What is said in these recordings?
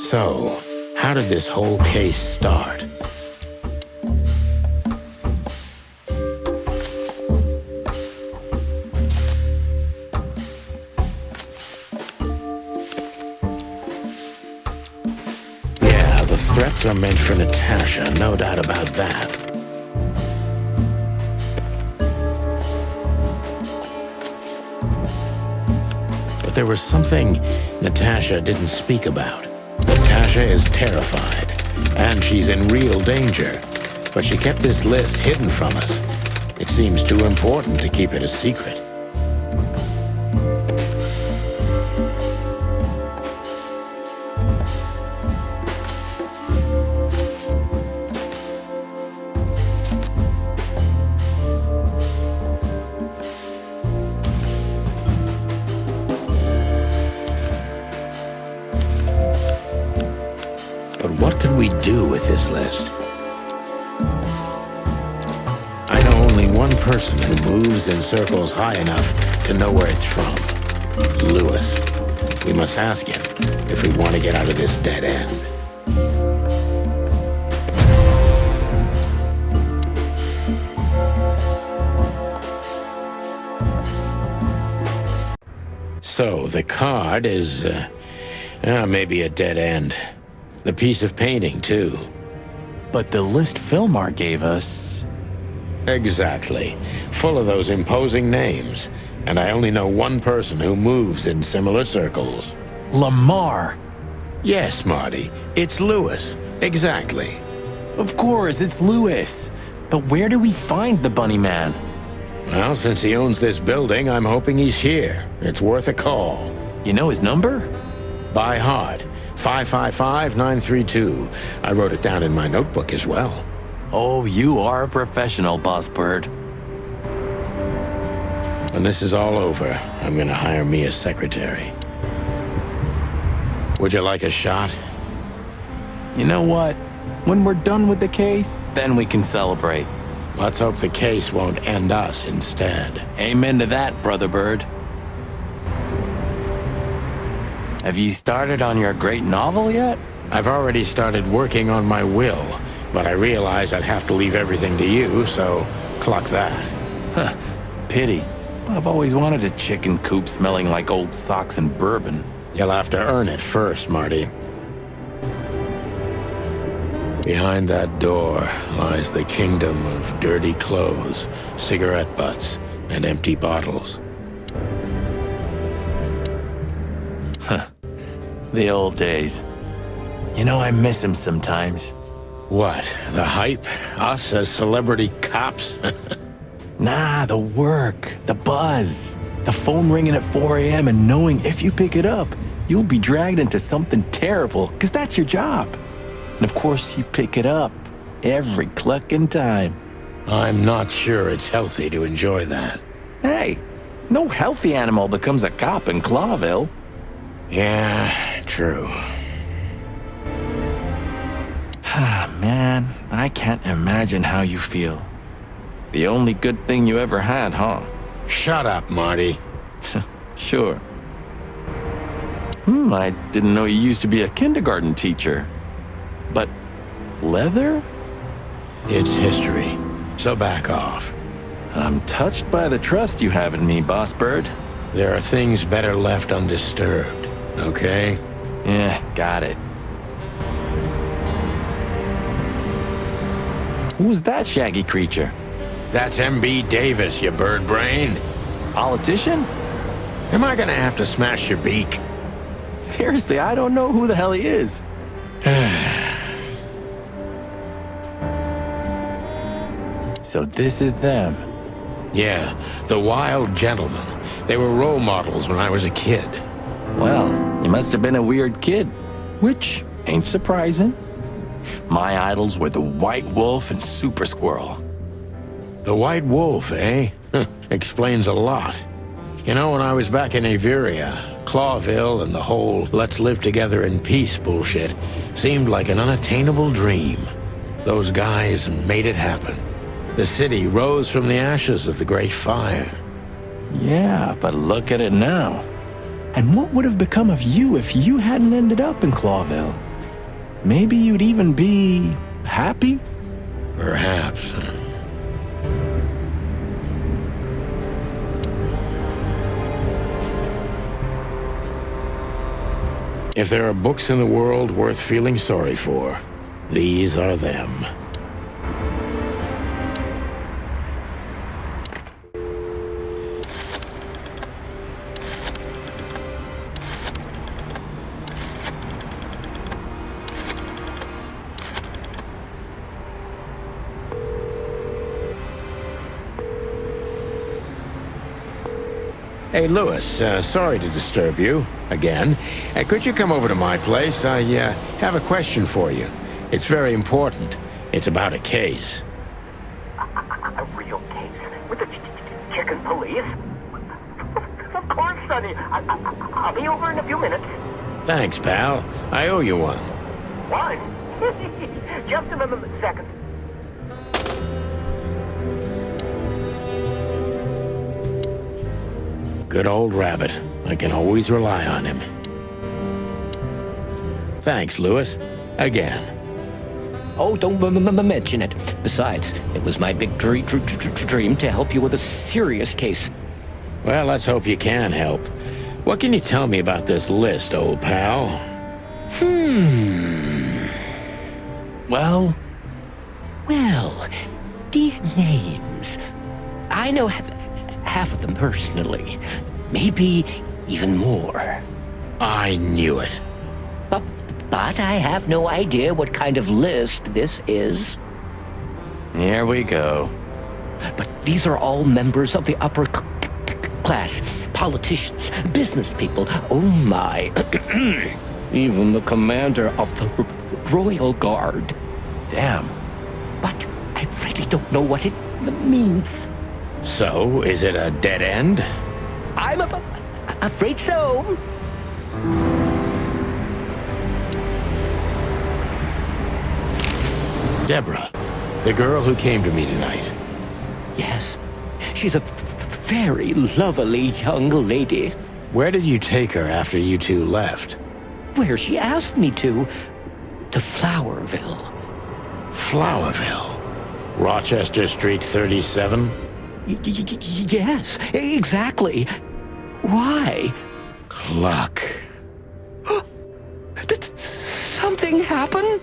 So, how did this whole case start? Yeah, the threats are meant for Natasha, no doubt about that. But there was something Natasha didn't speak about. Natasha is terrified, and she's in real danger. But she kept this list hidden from us. It seems too important to keep it a secret. But what could we do with this list? I know only one person who moves in circles high enough to know where it's from. Lewis. We must ask him if we want to get out of this dead end. So, the card is, maybe a dead end. The piece of painting, too. But the list Philmar gave us... Exactly. Full of those imposing names. And I only know one person who moves in similar circles. Lamar! Yes, Marty. It's Lewis. Exactly. Of course, it's Lewis. But where do we find the Bunny Man? Well, since he owns this building, I'm hoping he's here. It's worth a call. You know his number? By heart. 555-932. I wrote it down in my notebook as well. Oh, you are a professional, Boss Bird. When this is all over, I'm gonna hire me a secretary. Would you like a shot? You know what? When we're done with the case, then we can celebrate. Let's hope the case won't end us instead. Amen to that, Brother Bird. Have you started on your great novel yet? I've already started working on my will, but I realize I'd have to leave everything to you, so clock that. Huh. Pity. I've always wanted a chicken coop smelling like old socks and bourbon. You'll have to earn it first, Marty. Behind that door lies the kingdom of dirty clothes, cigarette butts, and empty bottles. Huh. The old days. You know, I miss him sometimes. What? The hype? Us as celebrity cops? Nah, the work, the buzz, the phone ringing at 4 a.m. and knowing if you pick it up, you'll be dragged into something terrible, because that's your job. And of course, you pick it up every clucking time. I'm not sure it's healthy to enjoy that. Hey, no healthy animal becomes a cop in Clawville. Yeah, true. Ah, man, I can't imagine how you feel. The only good thing you ever had, huh? Shut up, Marty. Sure. I didn't know you used to be a kindergarten teacher. But leather? It's history, so back off. I'm touched by the trust you have in me, Boss Bird. There are things better left undisturbed, okay? Yeah, got it. Who's that shaggy creature? That's M.B. Davis, you bird brain. Politician? Am I gonna have to smash your beak? Seriously, I don't know who the hell he is. So this is them. Yeah, the wild gentlemen. They were role models when I was a kid. Well, you must have been a weird kid, which ain't surprising. My idols were the White Wolf and Super Squirrel. The White Wolf, eh? Explains a lot. You know, when I was back in Averia, Clawville and the whole let's live together in peace bullshit seemed like an unattainable dream. Those guys made it happen. The city rose from the ashes of the Great Fire. Yeah, but look at it now. And what would have become of you if you hadn't ended up in Clawville? maybe you'd even be happy? Perhaps. If there are books in the world worth feeling sorry for, these are them. Hey, Lewis, sorry to disturb you again. Could you come over to my place? I have a question for you. It's very important. It's about a case. A real case? With the chicken police? Of course, Sonny. I'll be over in a few minutes. Thanks, pal. I owe you one. One? Just a second. Good old Rabbit. I can always rely on him. Thanks, Lewis. Again. Oh, don't mention it. Besides, it was my big dream to help you with a serious case. Well, let's hope you can help. What can you tell me about this list, old pal? Well, these names. I know half of them personally. Maybe even more. I knew it. But I have no idea what kind of list this is. here we go. But these are all members of the upper class, politicians, business people. Oh my. Even the commander of the Royal Guard. Damn. But I really don't know what it means. So, is it a dead end? I'm afraid so. Deborah, the girl who came to me tonight. Yes, she's a very lovely young lady. Where did you take her after you two left? Where she asked me to Flowerville. Flowerville? Rochester Street 37? Yes, exactly. Why? Luck. Did something happen?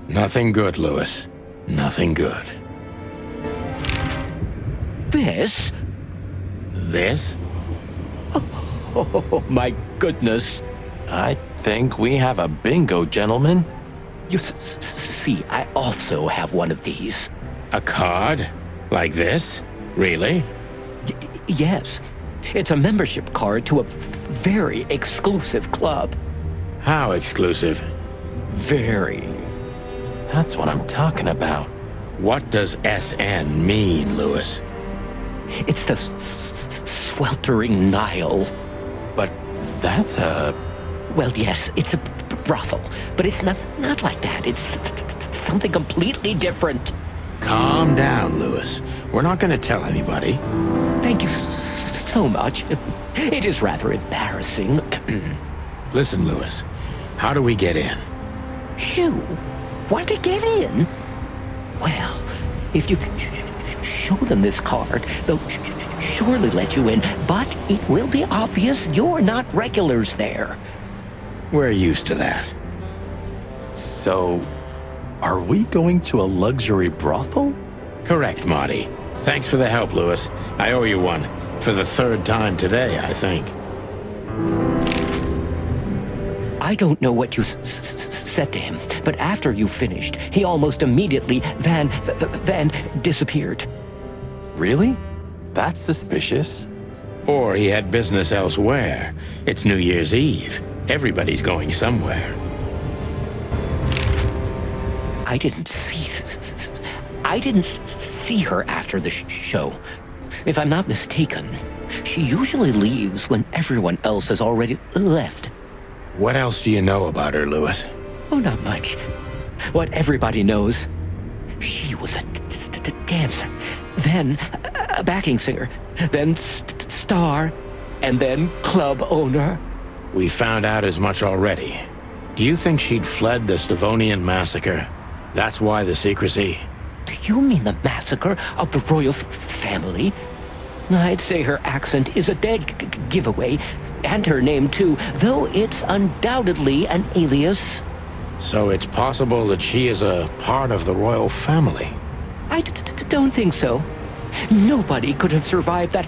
Nothing good, Lewis. Nothing good. This? This? Oh, my goodness. I think we have a bingo, gentlemen. You see, I also have one of these. A card? Like this? Really? Yes. It's a membership card to a very exclusive club. How exclusive? Very. That's what I'm talking about. What does SN mean, Lewis? It's the Sweltering Nile. But that's a... Well, yes, it's a brothel, but it's not like that. It's something completely different. Calm down, Lewis. We're not going to tell anybody. Thank you so much. It is rather embarrassing. Listen, Lewis. How do we get in? You want to get in? Well, if you show them this card, they'll surely let you in, but it will be obvious you're not regulars there. We're used to that. So, are we going to a luxury brothel? Correct, Marty. Thanks for the help, Lewis. I owe you one. For the third time today, I think. I don't know what you said to him, but after you finished, he almost immediately van disappeared. Really? That's suspicious. Or he had business elsewhere. It's New Year's Eve. Everybody's going somewhere. I didn't see her after the show. If I'm not mistaken, she usually leaves when everyone else has already left. What else do you know about her, Lewis? Oh, not much. What everybody knows. She was a dancer, then a backing singer, then star, and then club owner. We found out as much already. Do you think she'd fled the Stavonian massacre? That's why the secrecy? Do you mean the massacre of the royal family? I'd say her accent is a dead giveaway, and her name too, though it's undoubtedly an alias. So it's possible that she is a part of the royal family? I don't think so. Nobody could have survived that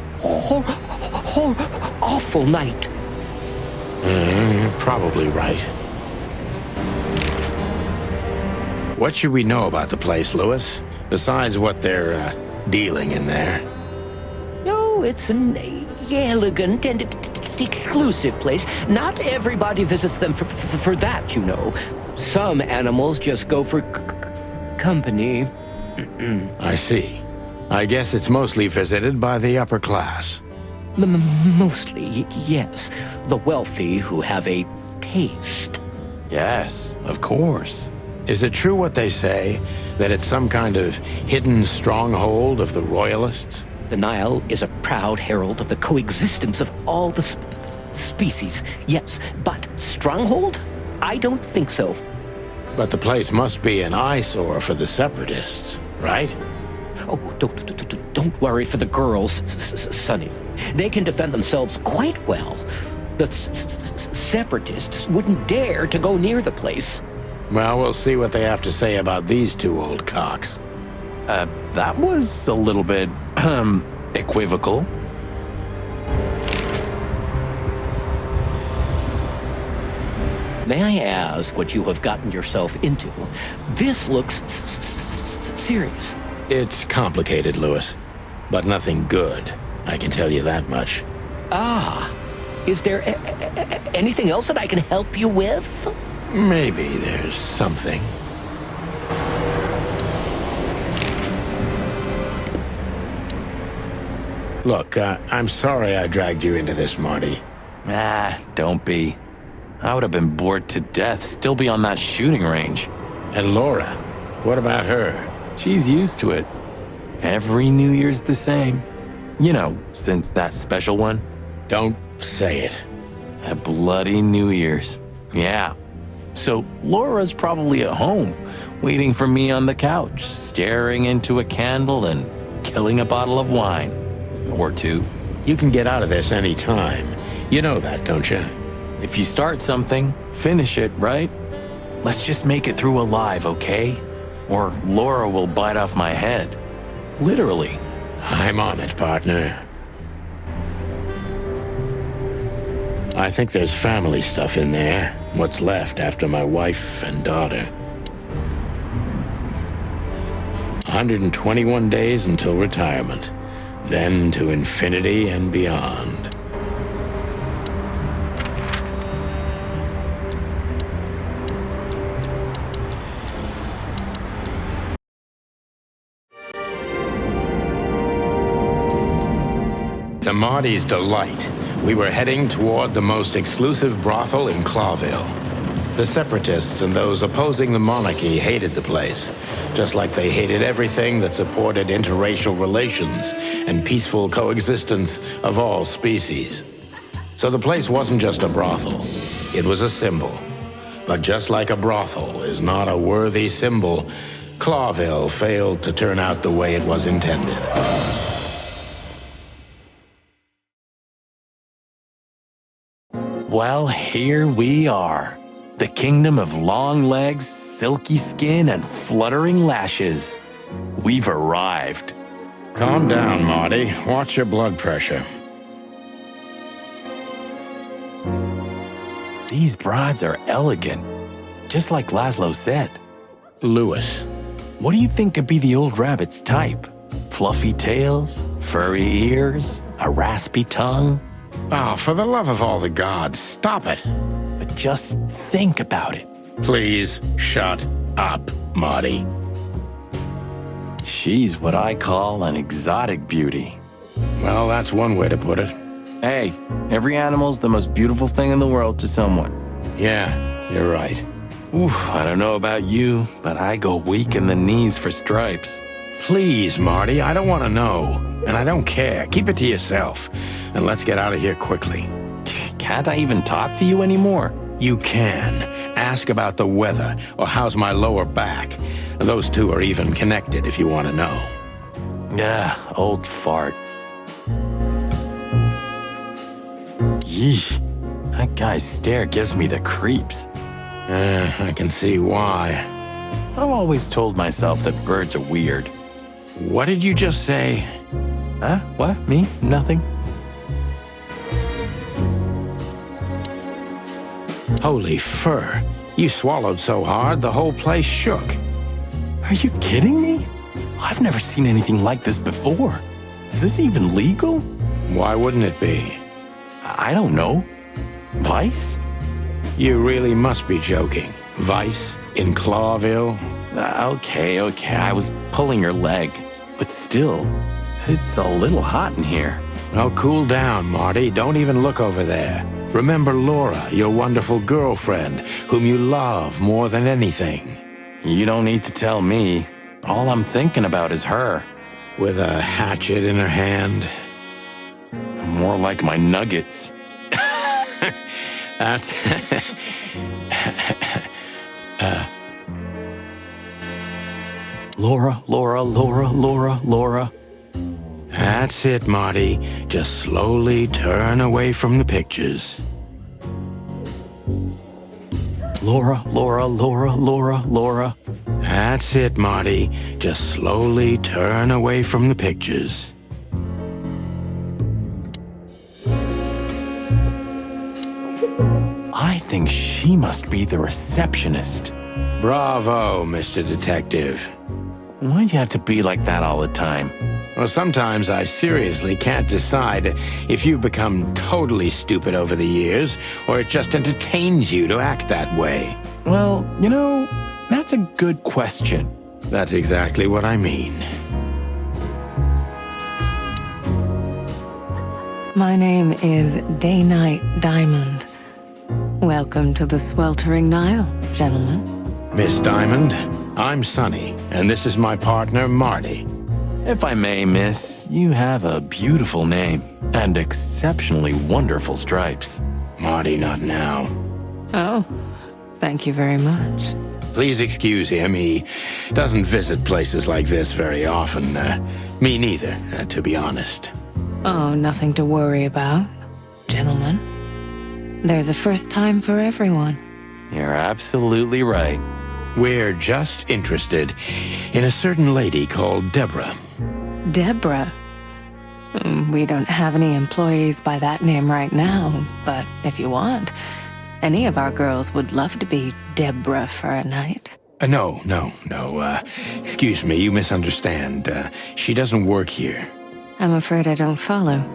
awful night. You're probably right. What should we know about the place, Lewis? Besides what they're dealing in there? No, it's an elegant and exclusive place. Not everybody visits them for that, you know. Some animals just go for company. I see. I guess it's mostly visited by the upper class. Mostly, yes. The wealthy who have a taste. Yes, of course. Is it true what they say, that it's some kind of hidden stronghold of the royalists? The Nile is a proud herald of the coexistence of all the species, yes. But stronghold? I don't think so. But the place must be an eyesore for the separatists, right? Oh, don't worry for the girls, Sonny. They can defend themselves quite well. The separatists wouldn't dare to go near the place. Well, we'll see what they have to say about these two old cocks. That was a little bit, equivocal. May I ask what you have gotten yourself into? This looks serious. It's complicated, Lewis, but nothing good. I can tell you that much. Ah, is there anything else that I can help you with? Maybe there's something. Look, I'm sorry I dragged you into this, Marty. Don't be. I would have been bored to death, still be on that shooting range. And Laura, what about her? She's used to it. Every New Year's the same. You know, since that special one. Don't say it. A bloody New Year's. Yeah. So Laura's probably at home, waiting for me on the couch, staring into a candle and killing a bottle of wine. Or two. You can get out of this any time. You know that, don't you? If you start something, finish it, right? Let's just make it through alive, okay? Or Laura will bite off my head. Literally. I'm on it, partner. I think there's family stuff in there. What's left after my wife and daughter. 121 days until retirement. Then to infinity and beyond. To Marty's delight, we were heading toward the most exclusive brothel in Clawville. The separatists and those opposing the monarchy hated the place, just like they hated everything that supported interracial relations and peaceful coexistence of all species. So the place wasn't just a brothel, it was a symbol. But just like a brothel is not a worthy symbol, Clawville failed to turn out the way it was intended. Well, here we are. The kingdom of long legs, silky skin, and fluttering lashes. We've arrived. Calm down, Marty. Watch your blood pressure. These broads are elegant, just like Laszlo said. Lewis. What do you think could be the old rabbit's type? Fluffy tails, furry ears, a raspy tongue? Oh, for the love of all the gods, stop it. But just think about it. Please shut up, Marty. She's what I call an exotic beauty. Well, that's one way to put it. Hey, every animal's the most beautiful thing in the world to someone. Yeah, you're right. Oof, I don't know about you, but I go weak in the knees for stripes. Please, Marty, I don't want to know. And I don't care. Keep it to yourself. And let's get out of here quickly. Can't I even talk to you anymore? You can, ask about the weather or how's my lower back. Those two are even connected if you want to know. Yeah, old fart. Yee, that guy's stare gives me the creeps. I can see why. I've always told myself that birds are weird. What did you just say? Huh? What? Me? Nothing. Holy fur. You swallowed so hard the whole place shook. Are you kidding me? I've never seen anything like this before. Is this even legal? Why wouldn't it be? I don't know. Vice? You really must be joking. Vice? In Clawville? Okay, I was pulling your leg. But still, it's a little hot in here. Oh, cool down, Marty. Don't even look over there. Remember Laura, your wonderful girlfriend, whom you love more than anything. You don't need to tell me. All I'm thinking about is her. With a hatchet in her hand. More like my nuggets. That's... Laura. That's it, Marty. Just slowly turn away from the pictures. Laura. That's it, Marty. Just slowly turn away from the pictures. I think she must be the receptionist. Bravo, Mr. Detective. Why'd you have to be like that all the time? Well, sometimes I seriously can't decide if you've become totally stupid over the years, or it just entertains you to act that way. Well, you know, that's a good question. That's exactly what I mean. My name is Day-Night Diamond. Welcome to the Sweltering Nile, gentlemen. Miss Diamond, I'm Sonny, and this is my partner, Marty. If I may, miss, you have a beautiful name and exceptionally wonderful stripes. Marty, not now. Oh, thank you very much. Please excuse him. He doesn't visit places like this very often. Me neither, to be honest. Oh, nothing to worry about, gentlemen. There's a first time for everyone. You're absolutely right. We're just interested in a certain lady called Deborah. Deborah? We don't have any employees by that name right now, but if you want, any of our girls would love to be Deborah for a night. No. Excuse me, you misunderstand. She doesn't work here. I'm afraid I don't follow.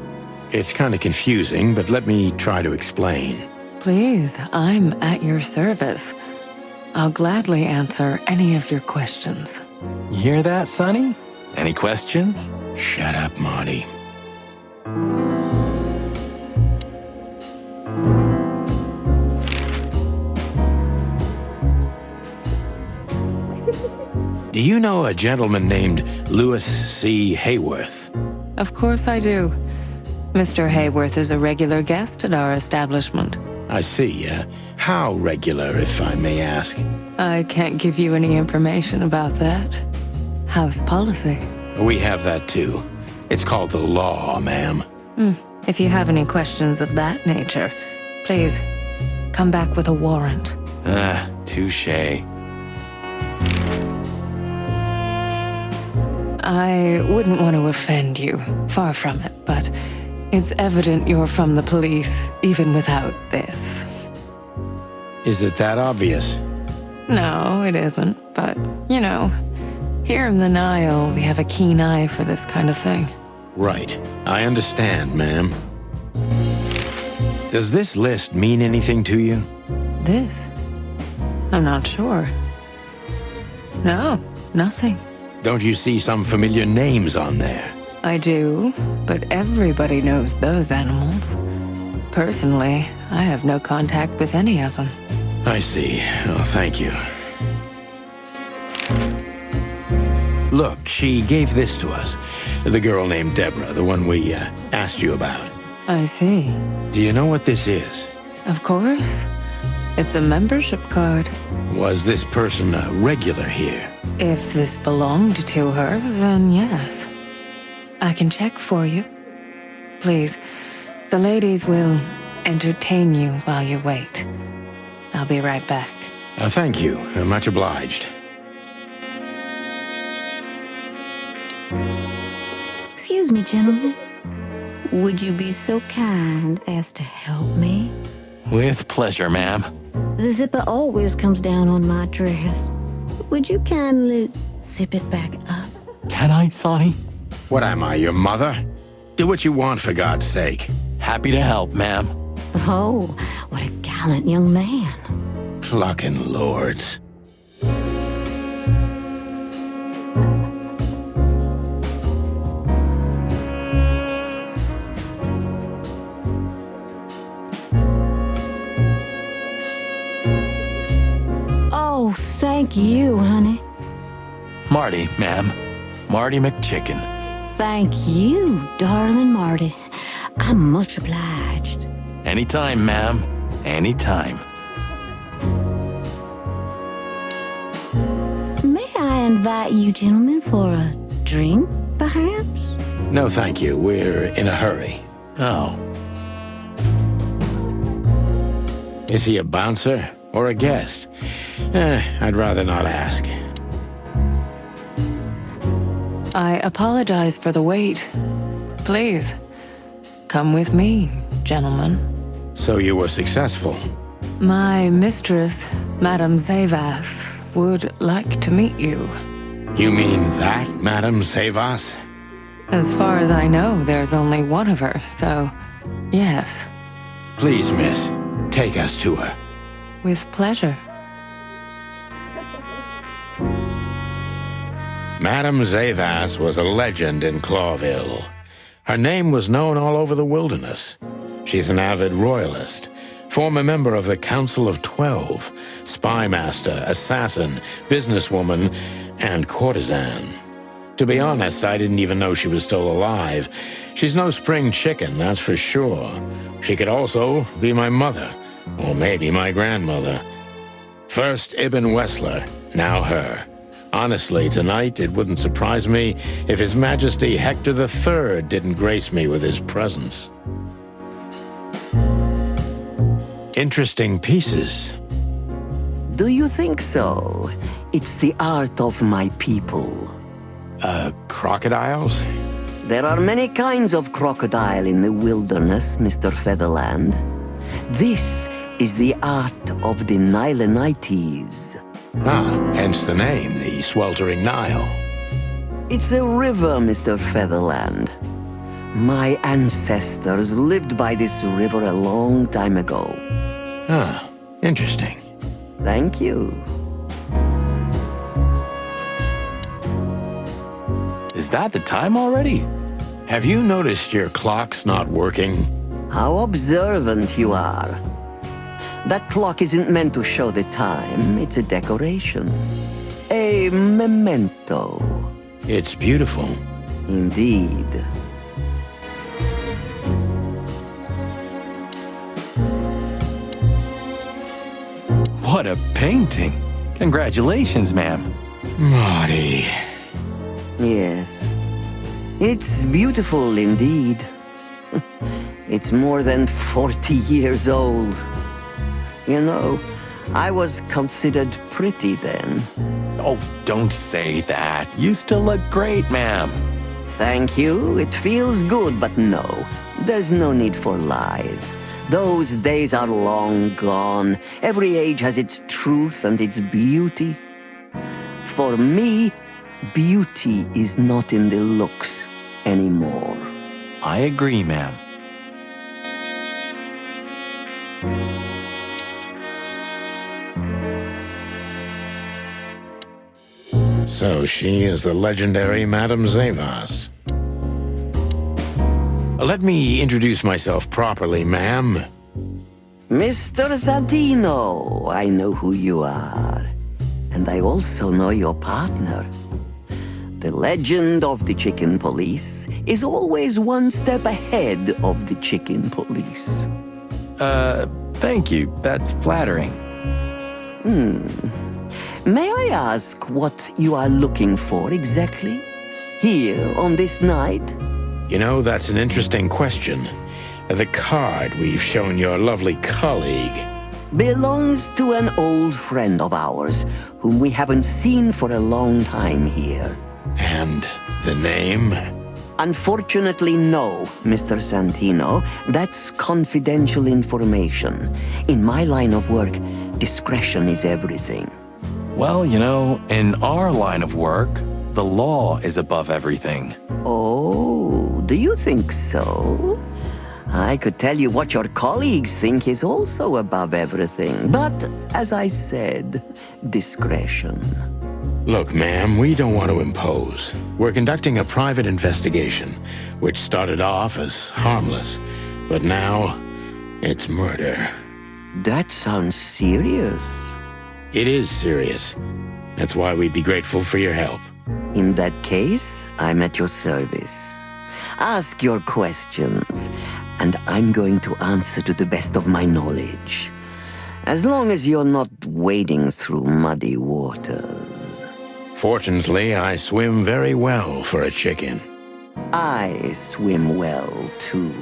It's kind of confusing, but let me try to explain. Please, I'm at your service. I'll gladly answer any of your questions. You hear that, Sonny? Any questions? Shut up, Marty. Do you know a gentleman named Louis C. Hayworth? Of course I do. Mr. Hayworth is a regular guest at our establishment. I see. How regular, if I may ask? I can't give you any information about that. House policy. We have that too. It's called the law, ma'am. If you have any questions of that nature, please come back with a warrant. Touche. I wouldn't want to offend you, far from it, but it's evident you're from the police, even without this. Is it that obvious? No, it isn't, but, you know, here in the Nile, we have a keen eye for this kind of thing. Right. I understand, ma'am. Does this list mean anything to you? This? I'm not sure. No, nothing. Don't you see some familiar names on there? I do, but everybody knows those animals. Personally, I have no contact with any of them. I see. Oh, thank you. Look, she gave this to us. The girl named Deborah, the one we asked you about. I see. Do you know what this is? Of course. It's a membership card. Was this person a regular here? If this belonged to her, then yes. I can check for you. Please, the ladies will entertain you while you wait. I'll be right back. Thank you. Much obliged. Excuse me, gentlemen. Would you be so kind as to help me? With pleasure, ma'am. The zipper always comes down on my dress. Would you kindly zip it back up? Can I, Sonny? What am I, your mother? Do what you want, for God's sake. Happy to help, ma'am. Oh, what a gallant young man. Clucking lords. Oh, thank you, honey. Marty, ma'am. Marty McChicken. Thank you, darling Marty. I'm much obliged. Anytime, ma'am. Anytime. May I invite you gentlemen for a drink, perhaps? No, thank you. We're in a hurry. Oh, Is he a bouncer or a guest? I'd rather not ask. I apologize for the wait. Please, come with me, gentlemen. So you were successful. My mistress, Madame Zavas, would like to meet you. You mean that, Madame Savas? As far as I know, there's only one of her, so yes, Please, miss, take us to her. with pleasure. Madame Zavas was a legend in Clawville. Her name was known all over the wilderness. She's an avid royalist, former member of the Council of 12, spy master, assassin, businesswoman, and courtesan. To be honest, I didn't even know she was still alive. She's no spring chicken, that's for sure. She could also be my mother, or maybe my grandmother. First Ibn Wessler, now her. Honestly, tonight it wouldn't surprise me if His Majesty Hector III didn't grace me with his presence. Interesting pieces. Do you think so? It's the art of my people. Crocodiles? There are many kinds of crocodile in the wilderness, Mr. Featherland. This is the art of the Nilenites. Hence the name, the Sweltering Nile. It's a river, Mr. Featherland. My ancestors lived by this river a long time ago. Interesting. Thank you. is that the time already? Have you noticed your clock's not working? How observant you are. That clock isn't meant to show the time. It's a decoration. A memento. It's beautiful. Indeed. What a painting. Congratulations, ma'am. Marty. Yes. It's beautiful indeed. It's more than 40 years old. You know, I was considered pretty then. Oh, don't say that. You still look great, ma'am. Thank you. It feels good, but no. There's no need for lies. Those days are long gone. Every age has its truth and its beauty. For me, beauty is not in the looks anymore. I agree, ma'am. So she is the legendary Madame Zavas. Let me introduce myself properly, ma'am. Mr. Zadino, I know who you are. And I also know your partner. The legend of the chicken police is always one step ahead of the chicken police. Thank you. That's flattering. May I ask what you are looking for exactly? Here on this night? You know, that's an interesting question. The card we've shown your lovely colleague. Belongs to an old friend of ours, whom we haven't seen for a long time here. And the name? Unfortunately, no, Mr. Santino. That's confidential information. In my line of work, discretion is everything. Well, you know, in our line of work, the law is above everything. Oh, do you think so? I could tell you what your colleagues think is also above everything. But, as I said, discretion. Look, ma'am, we don't want to impose. We're conducting a private investigation, which started off as harmless, but now it's murder. That sounds serious. It is serious. That's why we'd be grateful for your help. In that case, I'm at your service. Ask your questions, and I'm going to answer to the best of my knowledge. As long as you're not wading through muddy waters. Fortunately, I swim very well for a chicken. I swim well, too.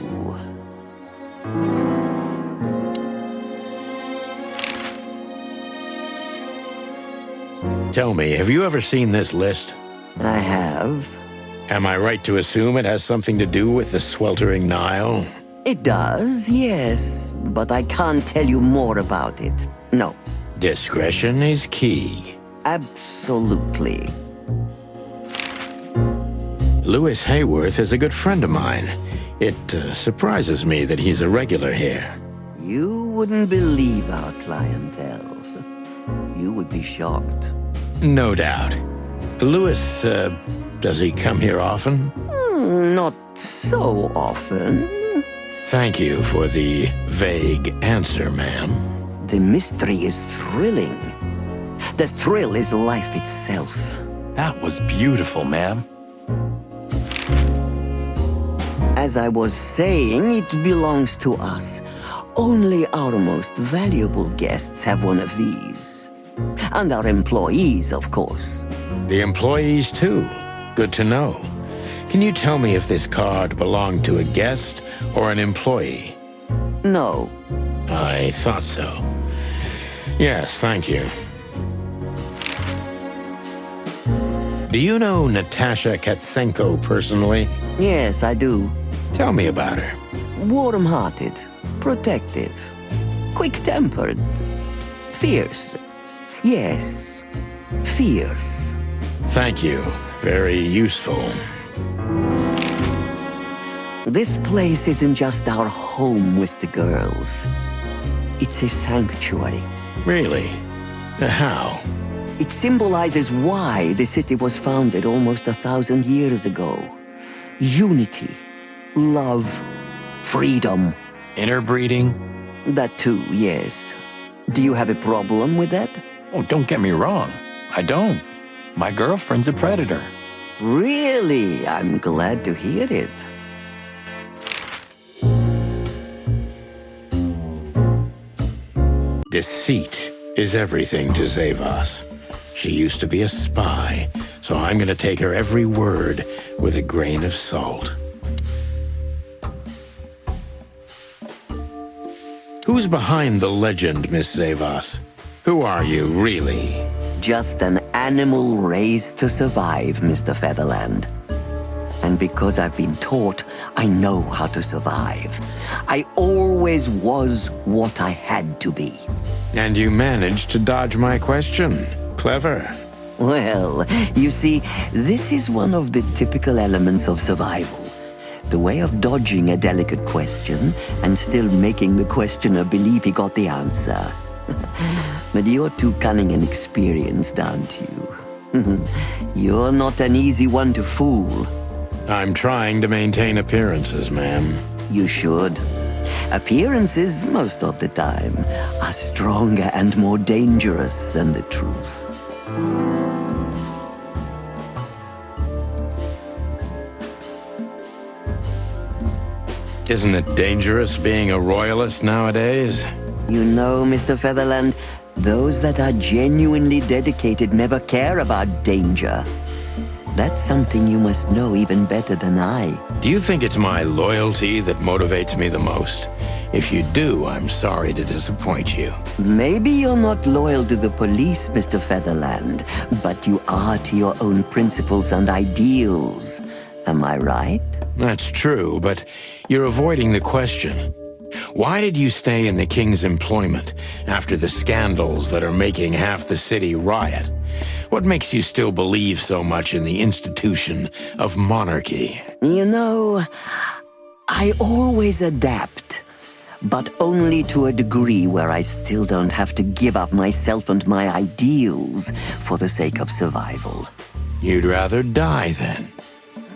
Tell me, have you ever seen this list? I have. Am I right to assume it has something to do with the Sweltering Nile? It does, yes, but I can't tell you more about it. No. Discretion is key. Absolutely. Lewis Hayworth is a good friend of mine. It surprises me that he's a regular here. You wouldn't believe our clientele. You would be shocked. No doubt. Lewis, does he come here often? Not so often. Thank you for the vague answer, ma'am. The mystery is thrilling. The thrill is life itself. That was beautiful, ma'am. As I was saying, it belongs to us. Only our most valuable guests have one of these. And our employees, of course. The employees, too. Good to know. Can you tell me if this card belonged to a guest or an employee? No. I thought so. Yes, thank you. Do you know Natasha Katsenko personally? Yes, I do. Tell me about her. Warm-hearted, protective, quick-tempered, fierce. Yes, fierce. Thank you. Very useful. This place isn't just our home with the girls. It's a sanctuary. Really? How? It symbolizes why the city was founded almost 1,000 years ago. Unity, love, freedom. Interbreeding? That too, yes. Do you have a problem with that? Oh, don't get me wrong. I don't. My girlfriend's a predator. Really? I'm glad to hear it. Deceit is everything to Zavos. She used to be a spy, so I'm gonna take her every word with a grain of salt. Who's behind the legend, Miss Zavos? Who are you, really? Just an animal raised to survive, Mr. Featherland. And because I've been taught, I know how to survive. I always was what I had to be. And you managed to dodge my question. Clever. Well, you see, this is one of the typical elements of survival. The way of dodging a delicate question and still making the questioner believe he got the answer. But you're too cunning and experienced, aren't you? You're not an easy one to fool. I'm trying to maintain appearances, ma'am. You should. Appearances, most of the time, are stronger and more dangerous than the truth. Isn't it dangerous being a royalist nowadays? You know, Mr. Featherland, Those that are genuinely dedicated never care about danger. That's something you must know even better than I. Do you think it's my loyalty that motivates me the most? If you do, I'm sorry to disappoint you. Maybe you're not loyal to the police, Mr. Featherland, but you are to your own principles and ideals. Am I right? That's true, but you're avoiding the question. Why did you stay in the king's employment after the scandals that are making half the city riot? What makes you still believe so much in the institution of monarchy? You know, I always adapt, but only to a degree where I still don't have to give up myself and my ideals for the sake of survival. You'd rather die then?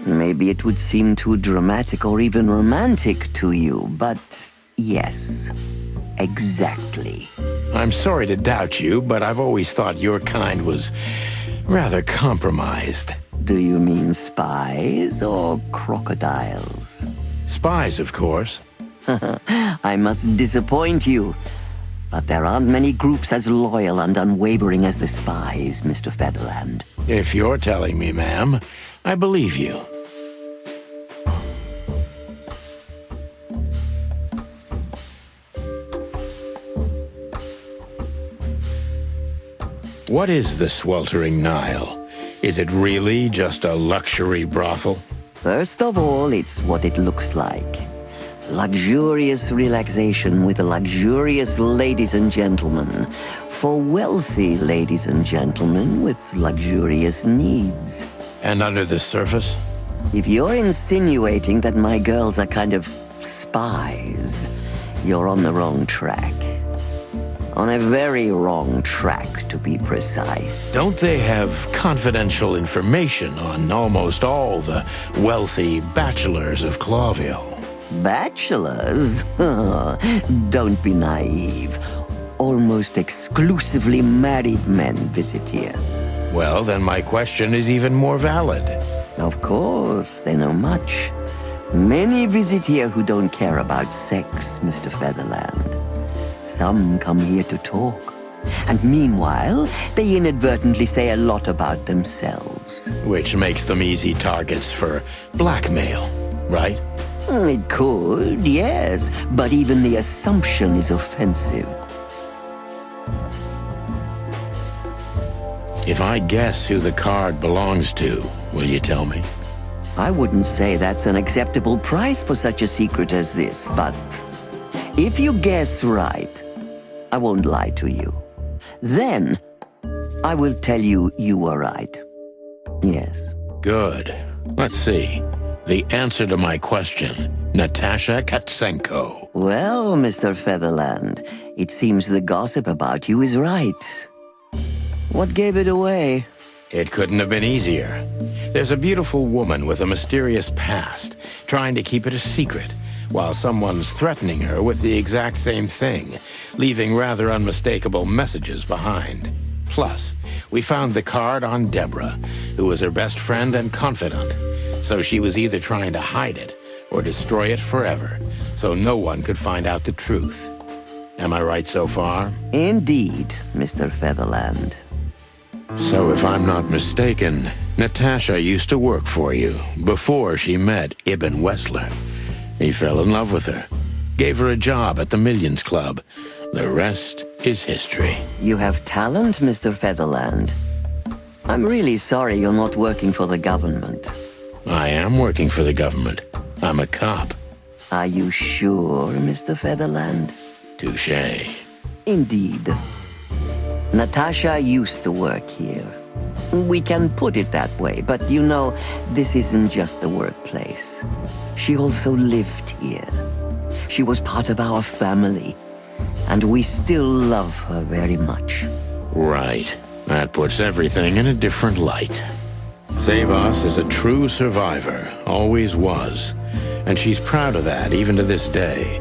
Maybe it would seem too dramatic or even romantic to you, but yes, exactly. I'm sorry to doubt you, but I've always thought your kind was rather compromised. Do you mean spies or crocodiles? Spies, of course. I must disappoint you, but there aren't many groups as loyal and unwavering as the spies, Mr. Featherland. If you're telling me, ma'am, I believe you. What is the Sweltering Nile? Is it really just a luxury brothel? First of all, it's what it looks like. Luxurious relaxation with luxurious ladies and gentlemen. For wealthy ladies and gentlemen with luxurious needs. And under the surface? If you're insinuating that my girls are kind of spies, you're on the wrong track. On a very wrong track, to be precise. Don't they have confidential information on almost all the wealthy bachelors of Clawville? Bachelors? Don't be naive. Almost exclusively married men visit here. Well, then my question is even more valid. Of course, they know much. Many visit here who don't care about sex, Mr. Featherland. Some come here to talk. And meanwhile, they inadvertently say a lot about themselves. Which makes them easy targets for blackmail, right? It could, yes, but even the assumption is offensive. If I guess who the card belongs to, will you tell me? I wouldn't say that's an acceptable price for such a secret as this, but if you guess right, I won't lie to you. Then, I will tell you you were right. Yes. Good. Let's see. The answer to my question, Natasha Katsenko. Well, Mr. Featherland, it seems the gossip about you is right. What gave it away? It couldn't have been easier. There's a beautiful woman with a mysterious past, trying to keep it a secret, while someone's threatening her with the exact same thing, leaving rather unmistakable messages behind. Plus, we found the card on Deborah, who was her best friend and confidant, so she was either trying to hide it or destroy it forever, so no one could find out the truth. Am I right so far? Indeed, Mr. Featherland. So if I'm not mistaken, Natasha used to work for you before she met Ibn Wessler. He fell in love with her, gave her a job at the Millions Club. The rest is history. You have talent, Mr. Featherland. I'm really sorry you're not working for the government. I am working for the government. I'm a cop. Are you sure, Mr. Featherland? Touché. Indeed. Natasha used to work here. We can put it that way, but you know, this isn't just a workplace. She also lived here. She was part of our family, and we still love her very much. Right. That puts everything in a different light. Savas is a true survivor, always was. And she's proud of that, even to this day.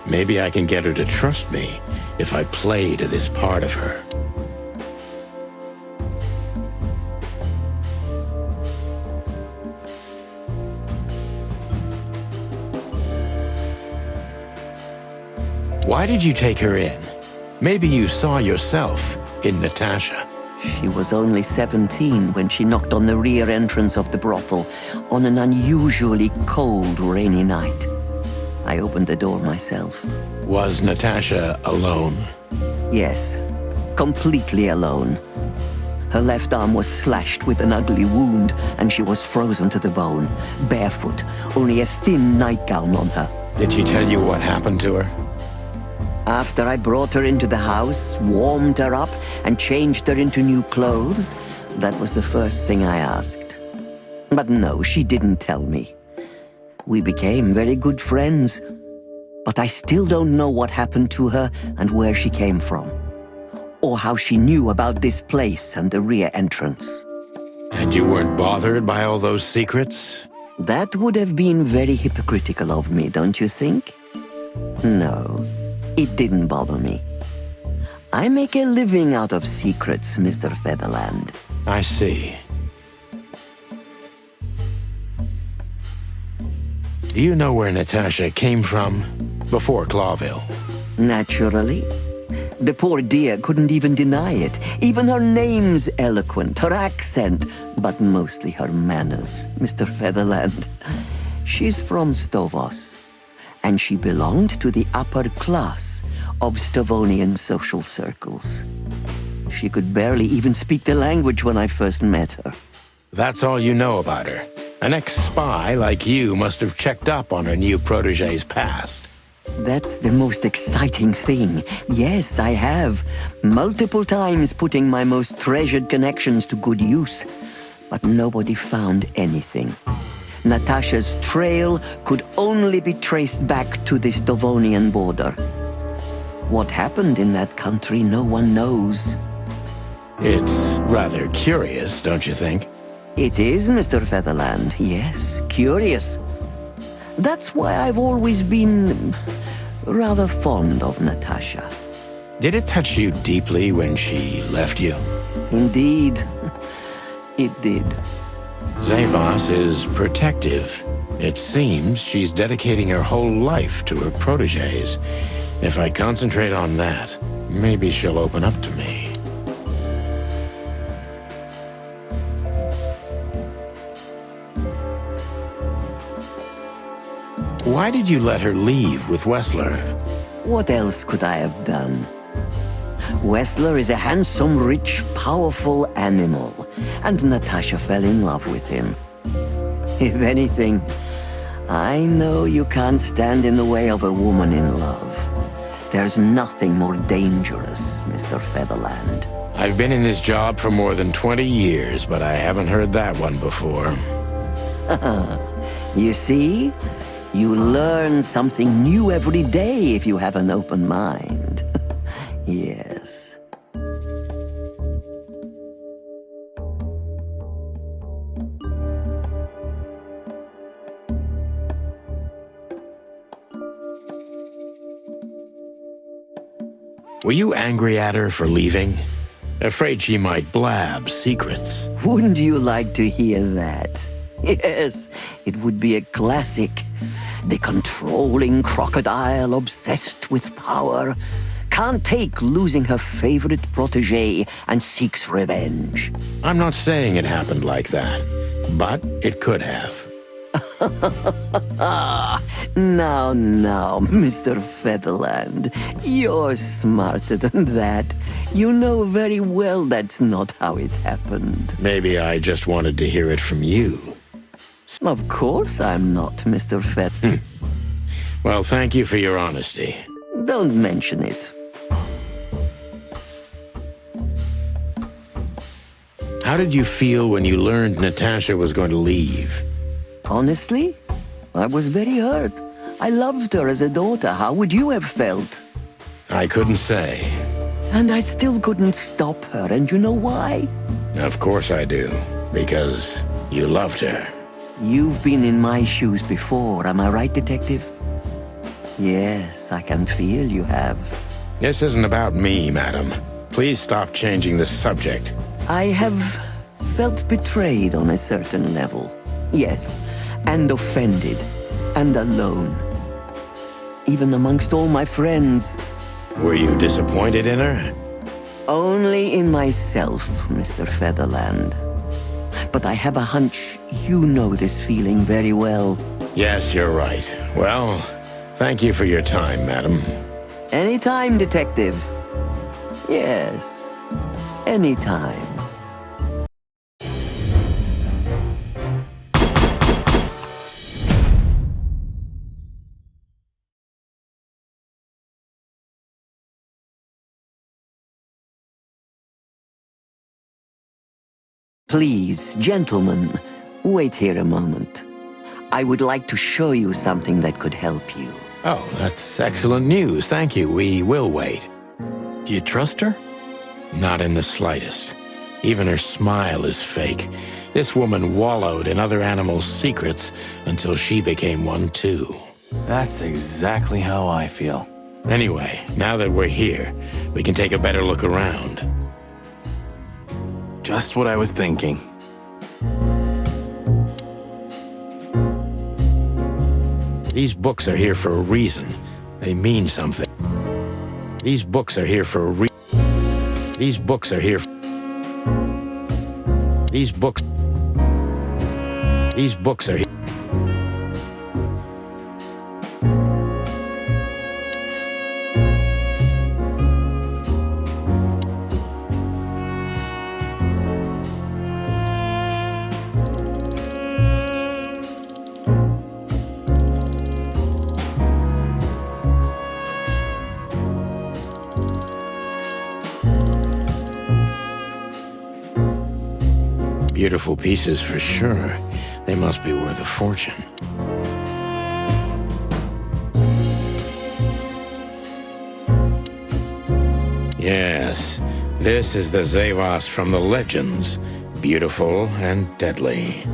Maybe I can get her to trust me if I play to this part of her. Why did you take her in? Maybe you saw yourself in Natasha. She was only 17 when she knocked on the rear entrance of the brothel on an unusually cold, rainy night. I opened the door myself. Was Natasha alone? Yes, completely alone. Her left arm was slashed with an ugly wound, and she was frozen to the bone, barefoot, only a thin nightgown on her. Did she tell you what happened to her? After I brought her into the house, warmed her up, and changed her into new clothes, that was the first thing I asked. But no, she didn't tell me. We became very good friends, but I still don't know what happened to her and where she came from, or how she knew about this place and the rear entrance. And you weren't bothered by all those secrets? That would have been very hypocritical of me, don't you think? No, it didn't bother me. I make a living out of secrets, Mr. Featherland. I see. Do you know where Natasha came from before Clawville? Naturally. The poor dear couldn't even deny it. Even her name's eloquent, her accent, but mostly her manners, Mr. Featherland. She's from Stovos, and she belonged to the upper class of Stavonian social circles. She could barely even speak the language when I first met her. That's all you know about her. An ex-spy like you must have checked up on her new protege's past. That's the most exciting thing. Yes, I have. Multiple times putting my most treasured connections to good use. But nobody found anything. Natasha's trail could only be traced back to the Stavonian border. What happened in that country, no one knows. It's rather curious, don't you think? It is, Mr. Featherland. Yes, curious. That's why I've always been rather fond of Natasha. Did it touch you deeply when she left you? Indeed, it did. Zavos is protective. It seems she's dedicating her whole life to her proteges. If I concentrate on that, maybe she'll open up to me. Why did you let her leave with Wessler? What else could I have done? Wessler is a handsome, rich, powerful animal, and Natasha fell in love with him. If anything, I know you can't stand in the way of a woman in love. There's nothing more dangerous, Mr. Featherland. I've been in this job for more than 20 years, but I haven't heard that one before. You see? You learn something new every day if you have an open mind. Yes. Were you angry at her for leaving? Afraid she might blab secrets. Wouldn't you like to hear that? Yes, it would be a classic. The controlling crocodile obsessed with power can't take losing her favorite protege and seeks revenge. I'm not saying it happened like that, but it could have. Now, Mr. Featherland, you're smarter than that. You know very well that's not how it happened. Maybe I just wanted to hear it from you. Of course I'm not, Mr. Fett. Well, thank you for your honesty. Don't mention it. How did you feel when you learned Natasha was going to leave? Honestly, I was very hurt. I loved her as a daughter. How would you have felt? I couldn't say. And I still couldn't stop her, and you know why? Of course I do, because you loved her. You've been in my shoes before, am I right, Detective? Yes, I can feel you have. This isn't about me, madam. Please stop changing the subject. I have felt betrayed on a certain level. Yes, and offended, and alone. Even amongst all my friends, Were you disappointed in her? Only in myself, Mr. Featherland. But I have a hunch you know this feeling very well. Yes, you're right. Well, thank you for your time, madam. Anytime, Detective. Yes, anytime. Please, gentlemen, wait here a moment. I would like to show you something that could help you. Oh, that's excellent news. Thank you. We will wait. Do you trust her? Not in the slightest. Even her smile is fake. This woman wallowed in other animals' secrets until she became one too. That's exactly how I feel. Anyway, now that we're here, we can take a better look around. Just what I was thinking. These books are here for a reason. They mean something. These books are here for a reason. These books are here. These books. These books are here. Beautiful pieces for sure. They must be worth a fortune. Yes, this is the Zavos from the legends. Beautiful and deadly.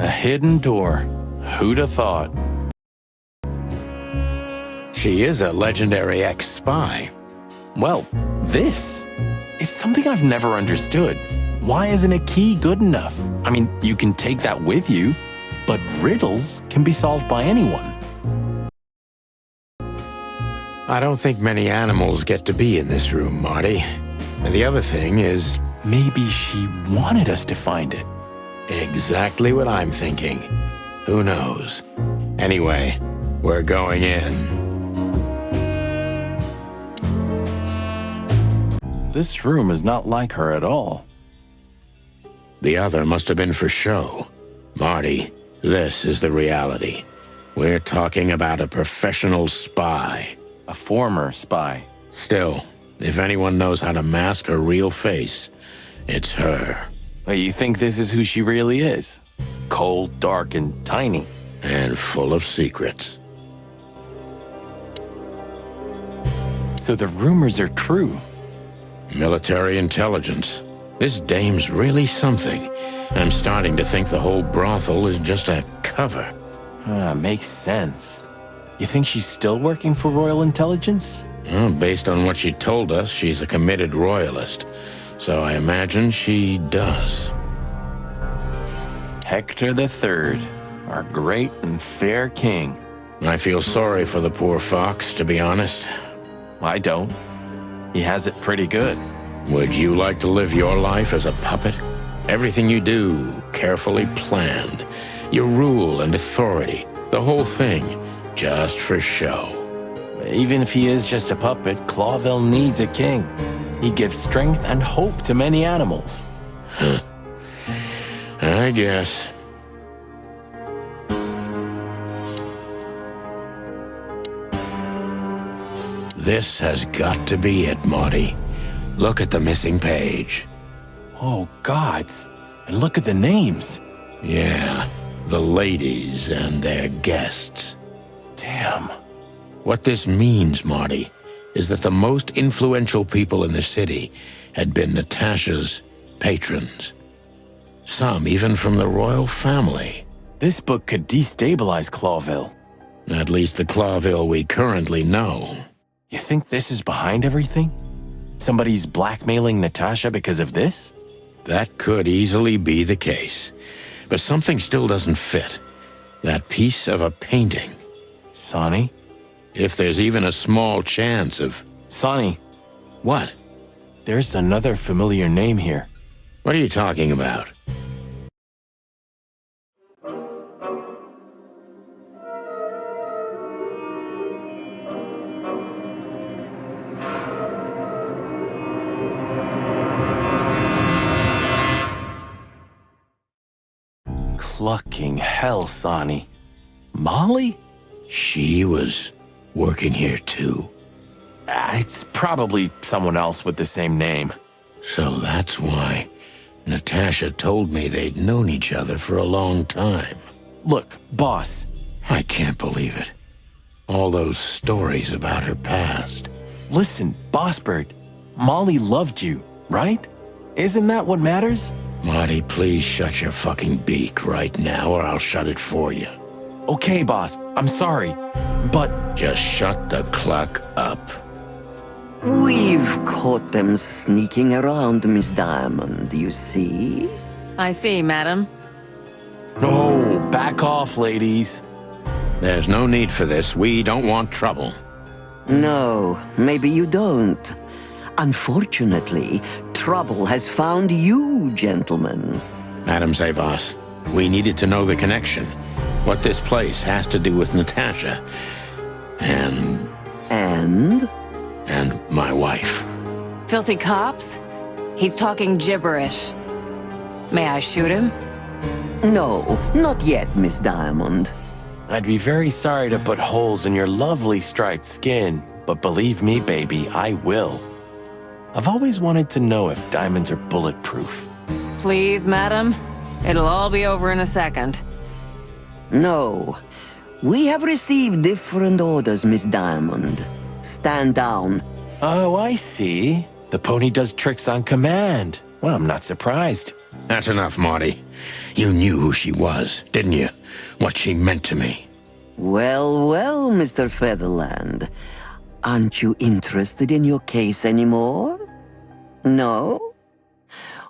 A hidden door. Who'd have thought? She is a legendary ex-spy. Well, this is something I've never understood. Why isn't a key good enough? I mean, you can take that with you, but riddles can be solved by anyone. I don't think many animals get to be in this room, Marty. And the other thing is... Maybe she wanted us to find it. exactly what I'm thinking. Who knows? Anyway, we're going in. This room is not like her at all. The other must have been for show. Marty, this is the reality. We're talking about a professional spy. A former spy. Still, if anyone knows how to mask her real face, it's her. Wait, you think this is who she really is? Cold, dark, and tiny. And full of secrets. So the rumors are true. Military intelligence. This dame's really something. I'm starting to think the whole brothel is just a cover. Makes sense. You think she's still working for Royal Intelligence? Well, based on what she told us, she's a committed royalist. So I imagine she does. Hector III, our great and fair king. I feel sorry for the poor fox, to be honest. I don't. He has it pretty good. Would you like to live your life as a puppet? Everything you do, carefully planned. Your rule and authority, the whole thing, just for show. Even if he is just a puppet, Clawville needs a king. He gives strength and hope to many animals. I guess. This has got to be it, Marty. Look at the missing page. Oh, gods. And look at the names. Yeah, the ladies and their guests. Damn. What this means, Marty, is that the most influential people in the city had been Natasha's patrons. Some even from the royal family. This book could destabilize Clawville. At least the Clawville we currently know. You think this is behind everything? Somebody's blackmailing Natasha because of this? That could easily be the case. But something still doesn't fit. That piece of a painting. Sonny? If there's even a small chance of... Sonny, What? there's another familiar name here. What are you talking about? Clucking hell, Sonny. Molly? She was working here too. It's probably someone else with the same name. So that's why Natasha told me they'd known each other for a long time. Look, boss. I can't believe it. All those stories about her past. Listen, Boss Bird. Molly loved you, right? Isn't that what matters? Marty, please shut your fucking beak right now or I'll shut it for you. Okay, boss. I'm sorry. But Just shut the cluck up. We've caught them sneaking around, Miss Diamond, you see? I see, madam. no, back off, ladies. There's no need for this. We don't want trouble. No, maybe you don't. Unfortunately, trouble has found you, gentlemen. Madam Zavas, we needed to know the connection. What this place has to do with Natasha. And And? my wife. Filthy cops? He's talking gibberish. May I shoot him? No, not yet, Miss Diamond. I'd be very sorry to put holes in your lovely striped skin, but believe me, baby, I will. I've always wanted to know if diamonds are bulletproof. Please, madam. It'll all be over in a second. No. We have received different orders, Miss Diamond. Stand down. Oh, I see. The pony does tricks on command. Well, I'm not surprised. That's enough, Marty. You knew who she was, didn't you? What she meant to me. Well, well, Mr. Featherland. Aren't you interested in your case anymore? No?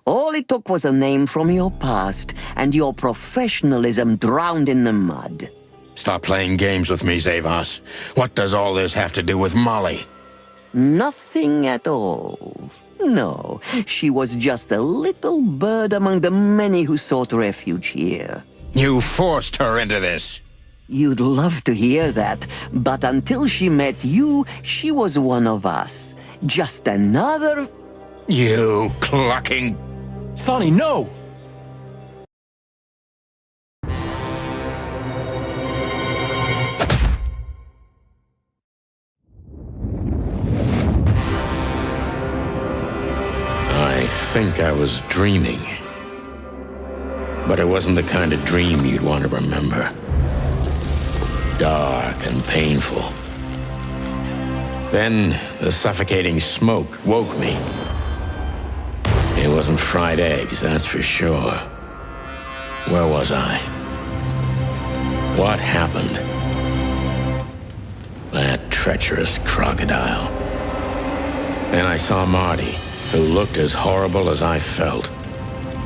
All it took was a name from your past, and your professionalism drowned in the mud. Stop playing games with me, Zavas. What does all this have to do with Molly? Nothing at all. No, she was just a little bird among the many who sought refuge here. You forced her into this. You'd love to hear that, but until she met you, she was one of us. Just another... You clucking... Sonny, no! I think I was dreaming. But it wasn't the kind of dream you'd want to remember. Dark and painful. Then the suffocating smoke woke me. It wasn't fried eggs, that's for sure. Where was I? What happened? That treacherous crocodile. Then I saw Marty, who looked as horrible as I felt.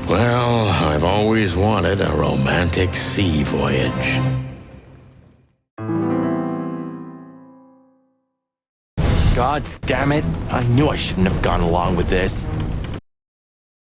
Well, I've always wanted a romantic sea voyage. gods damn it. I knew I shouldn't have gone along with this.